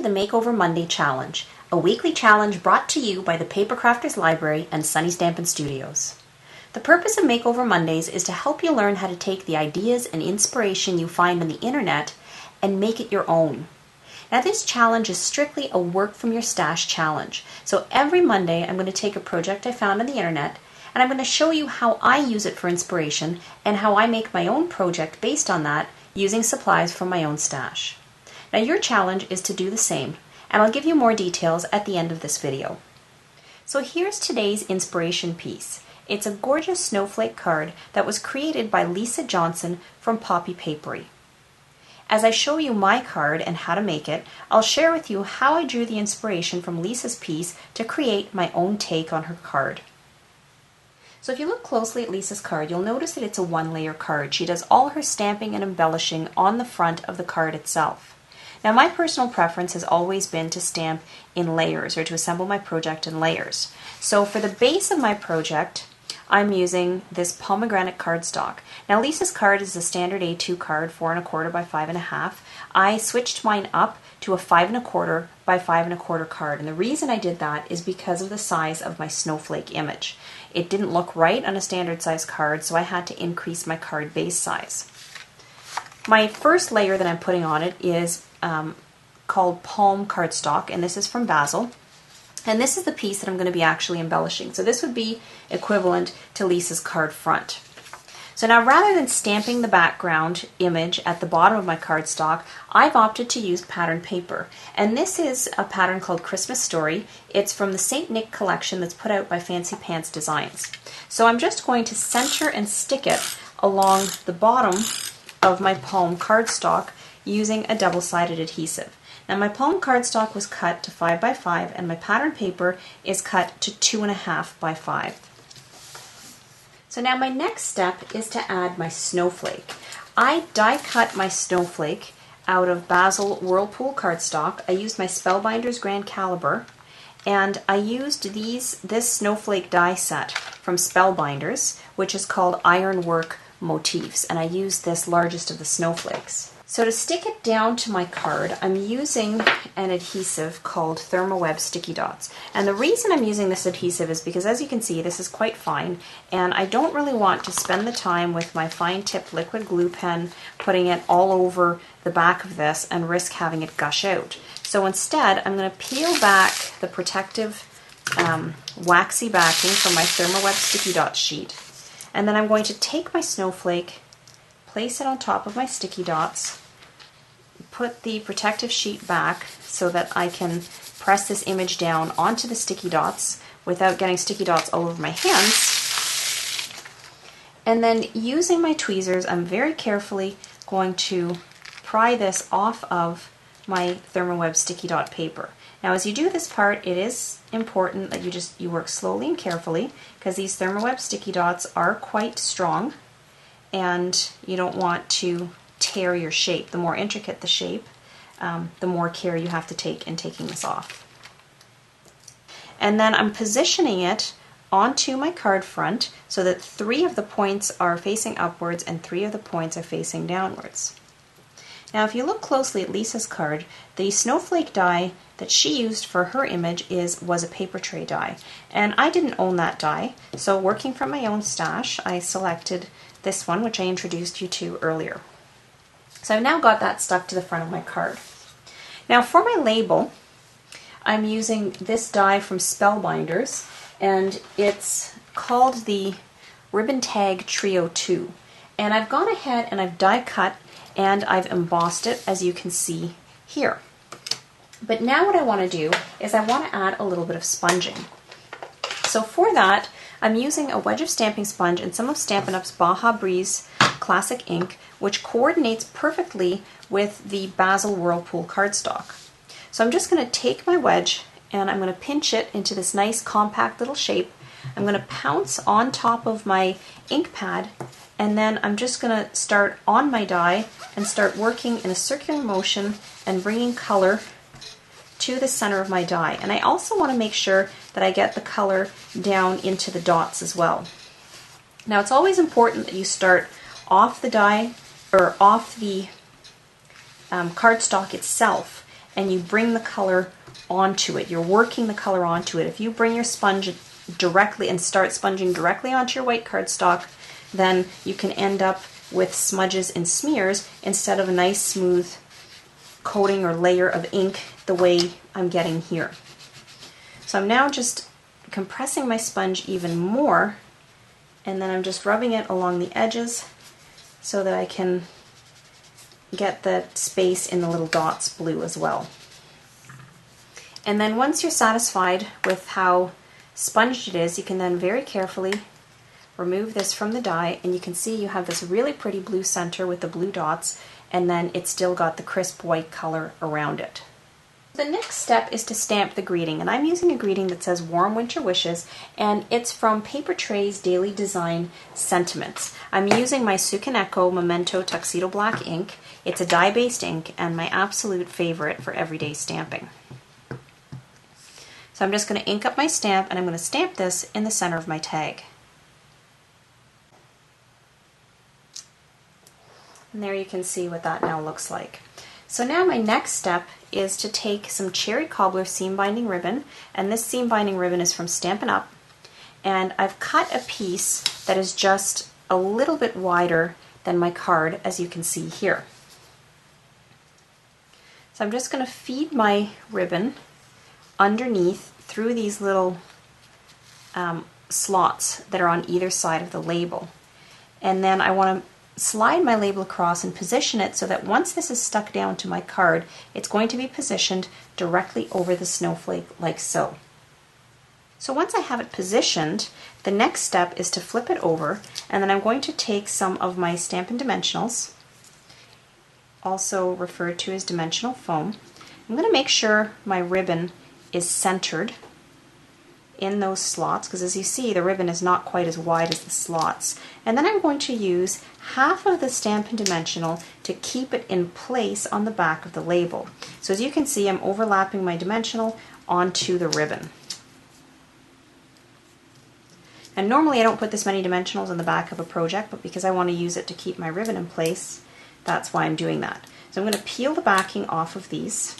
the Makeover Monday Challenge, a weekly challenge brought to you by the Paper Crafters Library and Sunny Stampin' Studios. The purpose of Makeover Mondays is to help you learn how to take the ideas and inspiration you find on the internet and make it your own. Now this challenge is strictly a work from your stash challenge. So every Monday I'm going to take a project I found on the internet and I'm going to show you how I use it for inspiration and how I make my own project based on that using supplies from my own stash. Now your challenge is to do the same, and I'll give you more details at the end of this video. So here's today's inspiration piece. It's a gorgeous snowflake card that was created by Lisa Johnson from Poppy Papery. As I show you my card and how to make it, I'll share with you how I drew the inspiration from Lisa's piece to create my own take on her card. So if you look closely at Lisa's card, you'll notice that it's a one-layer card. She does all her stamping and embellishing on the front of the card itself. Now my personal preference has always been to stamp in layers or to assemble my project in layers. So for the base of my project, I'm using this pomegranate cardstock. Now Lisa's card is a standard A2 card, 4 1/4 by 5 1/2. I switched mine up to a 5 1/4 by 5 1/4 card, and the reason I did that is because of the size of my snowflake image. It didn't look right on a standard size card, so I had to increase my card base size. My first layer that I'm putting on it is called Palm cardstock, and this is from Basil. And this is the piece that I'm going to be actually embellishing. So this would be equivalent to Lisa's card front. So now rather than stamping the background image at the bottom of my cardstock, I've opted to use pattern paper. And this is a pattern called Christmas Story. It's from the St. Nick collection that's put out by Fancy Pants Designs. So I'm just going to center and stick it along the bottom of my palm cardstock using a double-sided adhesive. Now my palm cardstock was cut to 5 by 5 and my pattern paper is cut to 2 1/2 by 5. So now my next step is to add my snowflake. I die cut my snowflake out of Basil Whirlpool cardstock. I used my Spellbinders Grand Caliber, and I used this snowflake die set from Spellbinders, which is called Ironwork Motifs, and I used this largest of the snowflakes. So to stick it down to my card, I'm using an adhesive called Thermoweb Sticky Dots. And the reason I'm using this adhesive is because, as you can see, this is quite fine, and I don't really want to spend the time with my fine-tipped liquid glue pen putting it all over the back of this and risk having it gush out. So instead, I'm going to peel back the protective waxy backing from my Thermoweb Sticky Dots sheet, and then I'm going to take my snowflake, place it on top of my sticky dots, put the protective sheet back so that I can press this image down onto the sticky dots without getting sticky dots all over my hands. And then using my tweezers, I'm very carefully going to pry this off of my Thermoweb sticky dot paper. Now as you do this part, it is important that you work slowly and carefully, because these Thermoweb sticky dots are quite strong and you don't want to tear your shape. The more intricate the shape, the more care you have to take in taking this off. And then I'm positioning it onto my card front so that 3 of the points are facing upwards and 3 of the points are facing downwards. Now if you look closely at Lisa's card, the snowflake die that she used for her image was a paper tray die. And I didn't own that die, so working from my own stash, I selected this one, which I introduced you to earlier. So I've now got that stuck to the front of my card. Now for my label, I'm using this die from Spellbinders, and it's called the Ribbon Tag Trio 2. And I've gone ahead and I've die cut and I've embossed it, as you can see here. But now what I want to do is I want to add a little bit of sponging. So for that, I'm using a wedge of stamping sponge and some of Stampin' Up's Baja Breeze Classic ink, which coordinates perfectly with the Basil Whirlpool cardstock. So I'm just going to take my wedge and I'm going to pinch it into this nice compact little shape. I'm going to pounce on top of my ink pad, and then I'm just going to start on my die and start working in a circular motion and bringing color to the center of my die. And I also want to make sure that I get the color down into the dots as well. Now it's always important that you start off the die, or off the cardstock itself, and you bring the color onto it. You're working the color onto it. If you bring your sponge directly and start sponging directly onto your white cardstock, then you can end up with smudges and smears instead of a nice smooth coating or layer of ink the way I'm getting here. So I'm now just compressing my sponge even more, and then I'm just rubbing it along the edges so that I can get the space in the little dots blue as well. And then once you're satisfied with how sponged it is, you can then very carefully remove this from the die, and you can see you have this really pretty blue center with the blue dots, and then it's still got the crisp white color around it. The next step is to stamp the greeting, and I'm using a greeting that says Warm Winter Wishes, and it's from Paper Tray's Daily Design Sentiments. I'm using my Sukaneko Memento Tuxedo Black ink. It's a dye-based ink and my absolute favorite for everyday stamping. So I'm just going to ink up my stamp, and I'm going to stamp this in the center of my tag. And there you can see what that now looks like. So now my next step is to take some Cherry Cobbler seam binding ribbon, and this seam binding ribbon is from Stampin' Up, and I've cut a piece that is just a little bit wider than my card, as you can see here. So I'm just going to feed my ribbon underneath through these little slots that are on either side of the label, and then I want to slide my label across and position it so that once this is stuck down to my card, it's going to be positioned directly over the snowflake like so. So once I have it positioned, the next step is to flip it over, and then I'm going to take some of my Stampin' Dimensionals, also referred to as dimensional foam. I'm going to make sure my ribbon is centered in those slots, because as you see, the ribbon is not quite as wide as the slots. And then I'm going to use half of the Stampin' Dimensional to keep it in place on the back of the label. So as you can see, I'm overlapping my dimensional onto the ribbon. And normally I don't put this many dimensionals on the back of a project, but because I want to use it to keep my ribbon in place, that's why I'm doing that. So I'm going to peel the backing off of these.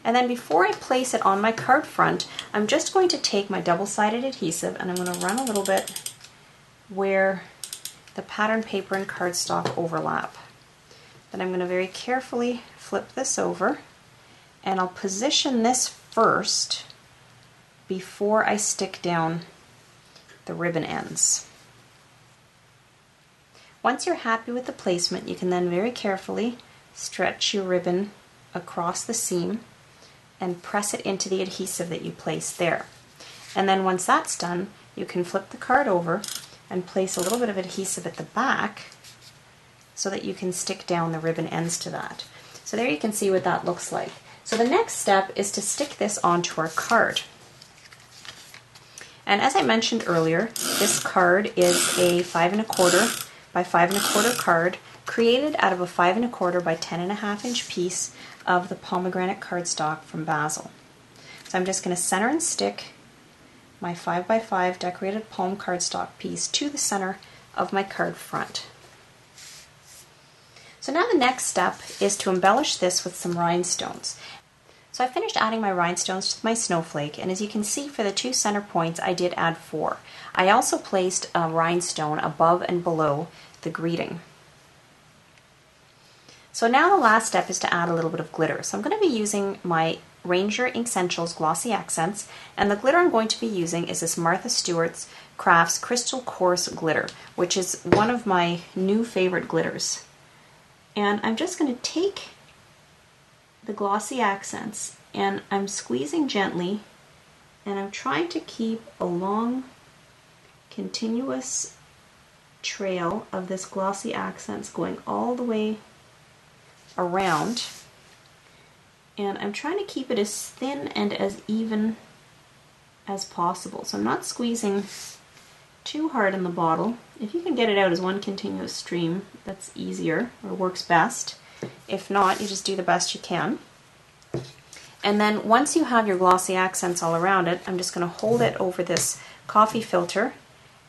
And then before I place it on my card front, I'm just going to take my double-sided adhesive and I'm going to run a little bit where the pattern paper and cardstock overlap. Then I'm going to very carefully flip this over, and I'll position this first before I stick down the ribbon ends. Once you're happy with the placement, you can then very carefully stretch your ribbon across the seam and press it into the adhesive that you placed there. And then once that's done, you can flip the card over and place a little bit of adhesive at the back so that you can stick down the ribbon ends to that. So there you can see what that looks like. So the next step is to stick this onto our card. And as I mentioned earlier, this card is a 5 1/4 by 5 1/4 card, created out of a 5 1/4 by 10 1/2 inch piece of the pomegranate cardstock from Basil. So I'm just going to center and stick my 5 by 5 decorated palm cardstock piece to the center of my card front. So now the next step is to embellish this with some rhinestones. So I finished adding my rhinestones to my snowflake, and as you can see, for the 2 center points I did add 4. I also placed a rhinestone above and below the greeting. So now the last step is to add a little bit of glitter. So I'm going to be using my Ranger Ink Essentials Glossy Accents, and the glitter I'm going to be using is this Martha Stewart's Crafts Crystal Coarse Glitter, which is one of my new favorite glitters. And I'm just going to take the glossy accents and I'm squeezing gently, and I'm trying to keep a long continuous trail of this glossy accents going all the way around, and I'm trying to keep it as thin and as even as possible. So I'm not squeezing too hard in the bottle. If you can get it out as one continuous stream, that's easier or works best. If not, you just do the best you can. And then once you have your glossy accents all around it, I'm just going to hold it over this coffee filter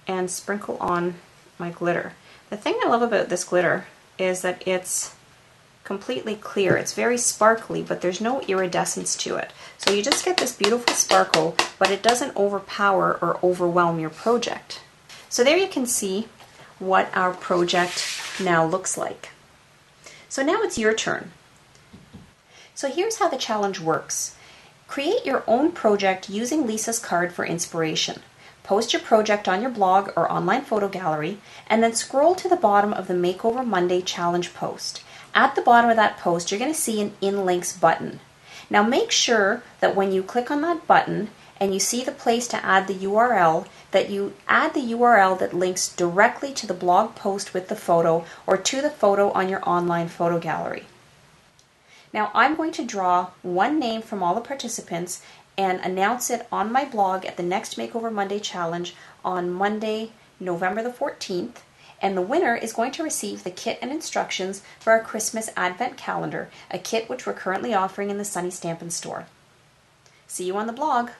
and sprinkle on my glitter. The thing I love about this glitter is that it's completely clear. It's very sparkly, but there's no iridescence to it. So you just get this beautiful sparkle, but it doesn't overpower or overwhelm your project. So there you can see what our project now looks like. So now it's your turn. So here's how the challenge works. Create your own project using Lisa's card for inspiration. Post your project on your blog or online photo gallery, and then scroll to the bottom of the Makeover Monday challenge post. At the bottom of that post, you're going to see an In Links button. Now make sure that when you click on that button and you see the place to add the URL, that you add the URL that links directly to the blog post with the photo or to the photo on your online photo gallery. Now I'm going to draw one name from all the participants and announce it on my blog at the next Makeover Monday challenge on Monday, November the 14th. And the winner is going to receive the kit and instructions for our Christmas Advent Calendar, a kit which we're currently offering in the Sunny Stampin' store. See you on the blog.